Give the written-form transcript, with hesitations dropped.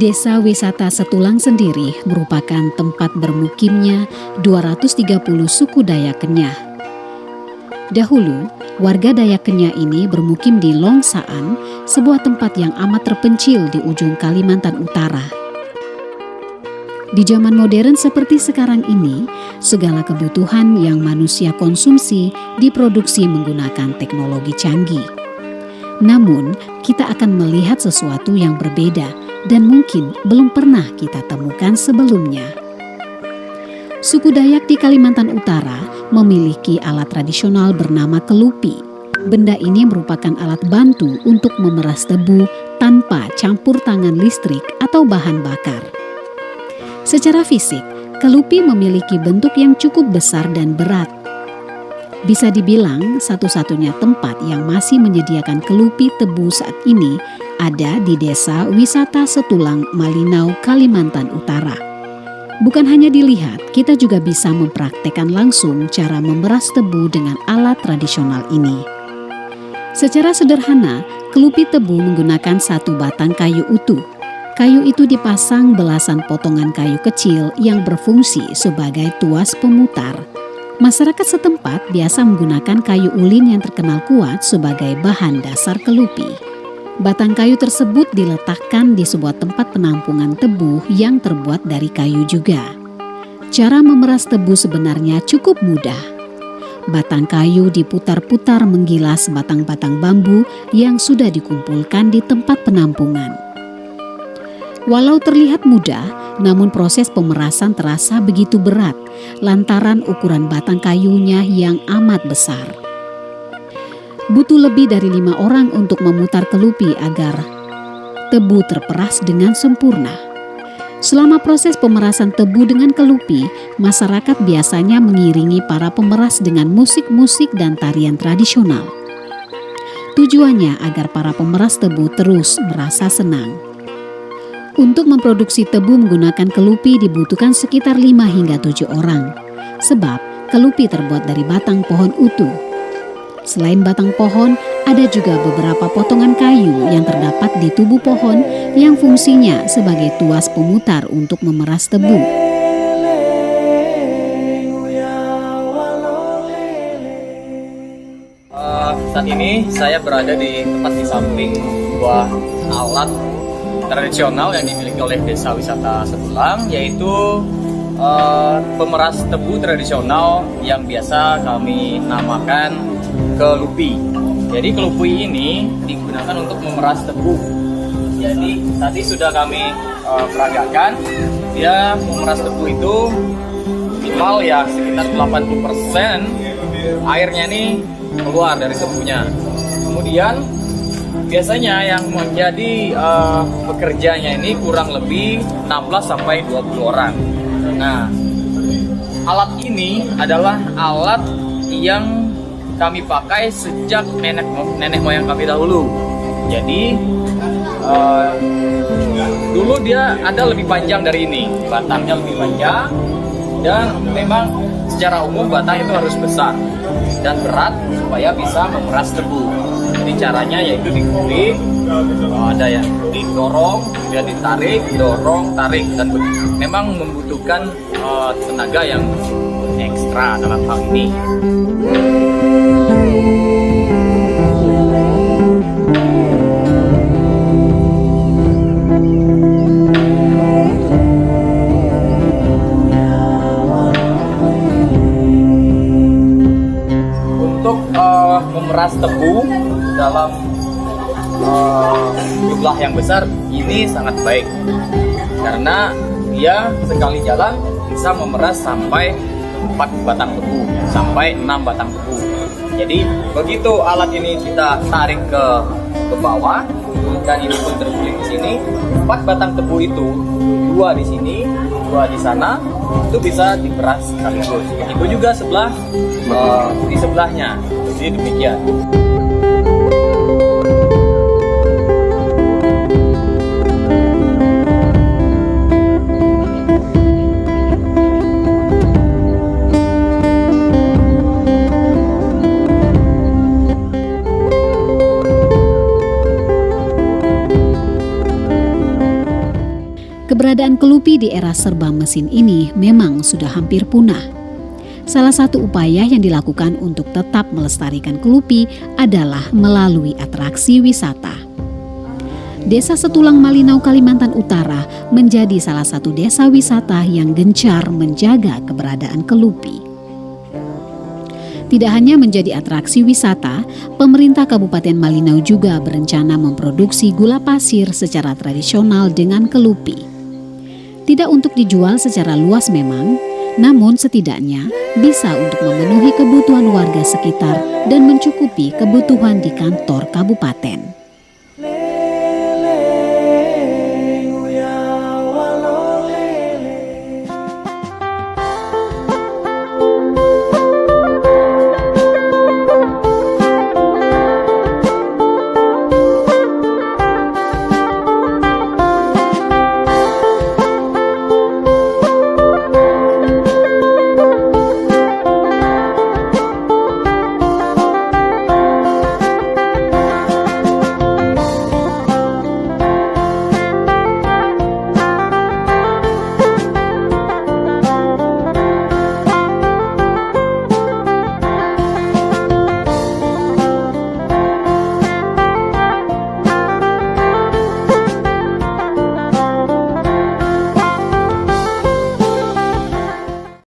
Desa wisata Setulang sendiri merupakan tempat bermukimnya 230 suku Dayak Kenyah. Dahulu, warga Dayak Kenyah ini bermukim di Longsaan, sebuah tempat yang amat terpencil di ujung Kalimantan Utara. Di zaman modern seperti sekarang ini, segala kebutuhan yang manusia konsumsi diproduksi menggunakan teknologi canggih. Namun, kita akan melihat sesuatu yang berbeda dan mungkin belum pernah kita temukan sebelumnya. Suku Dayak di Kalimantan Utara memiliki alat tradisional bernama kelupi. Benda ini merupakan alat bantu untuk memeras tebu tanpa campur tangan listrik atau bahan bakar. Secara fisik, kelupi memiliki bentuk yang cukup besar dan berat. Bisa dibilang satu-satunya tempat yang masih menyediakan kelupi tebu saat ini ada di Desa Wisata Setulang, Malinau, Kalimantan Utara. Bukan hanya dilihat, kita juga bisa mempraktekkan langsung cara memeras tebu dengan alat tradisional ini. Secara sederhana, kelupi tebu menggunakan satu batang kayu utuh. Kayu itu dipasang belasan potongan kayu kecil yang berfungsi sebagai tuas pemutar. Masyarakat setempat biasa menggunakan kayu ulin yang terkenal kuat sebagai bahan dasar kelupi. Batang kayu tersebut diletakkan di sebuah tempat penampungan tebu yang terbuat dari kayu juga. Cara memeras tebu sebenarnya cukup mudah. Batang kayu diputar-putar menggilas batang-batang bambu yang sudah dikumpulkan di tempat penampungan. Walau terlihat mudah, namun proses pemerasan terasa begitu berat lantaran ukuran batang kayunya yang amat besar. Butuh lebih dari 5 orang untuk memutar kelupi agar tebu terperas dengan sempurna. Selama proses pemerasan tebu dengan kelupi, masyarakat biasanya mengiringi para pemeras dengan musik-musik dan tarian tradisional. Tujuannya agar para pemeras tebu terus merasa senang. Untuk memproduksi tebu menggunakan kelupi dibutuhkan sekitar 5 hingga 7 orang, sebab kelupi terbuat dari batang pohon utuh. Selain batang pohon, ada juga beberapa potongan kayu yang terdapat di tubuh pohon yang fungsinya sebagai tuas pemutar untuk memeras tebu. Saat ini saya berada di tempat di samping sebuah alat tradisional yang dimiliki oleh Desa Wisata Setulang, yaitu pemeras tebu tradisional yang biasa kami namakan kelupi. Jadi kelupi ini digunakan untuk memeras tebu. Jadi tadi sudah kami peragakan, dia memeras tebu itu minimal ya sekitar 80% airnya ini keluar dari tebunya. Kemudian biasanya yang menjadi pekerjanya ini kurang lebih 16-20 orang. Nah, alat ini adalah alat yang kami pakai sejak nenek moyang kami dahulu. Jadi dulu dia ada lebih panjang dari ini, batangnya lebih panjang, dan memang secara umum batang itu harus besar dan berat supaya bisa memeras tebu. Jadi caranya yaitu diguling, ada yang didorong, kemudian ditarik, dorong, tarik, dan memang membutuhkan tenaga yang ekstra dalam hal ini. Untuk memeras tebu dalam jumlah yang besar ini sangat baik karena dia sekali jalan bisa memeras sampai 4 batang tebu sampai 6 batang tebu. Jadi begitu alat ini kita tarik ke bawah dan ini pun terguling di sini, 4 batang tebu itu 2 di sini, 2 di sana, itu bisa diperas sekaligus. Itu juga di sebelahnya. Jadi demikian. Keberadaan kelupi di era serba mesin ini memang sudah hampir punah. Salah satu upaya yang dilakukan untuk tetap melestarikan kelupi adalah melalui atraksi wisata. Desa Setulang Malinau, Kalimantan Utara menjadi salah satu desa wisata yang gencar menjaga keberadaan kelupi. Tidak hanya menjadi atraksi wisata, pemerintah Kabupaten Malinau juga berencana memproduksi gula pasir secara tradisional dengan kelupi. Tidak untuk dijual secara luas memang, namun setidaknya bisa untuk memenuhi kebutuhan warga sekitar dan mencukupi kebutuhan di kantor kabupaten.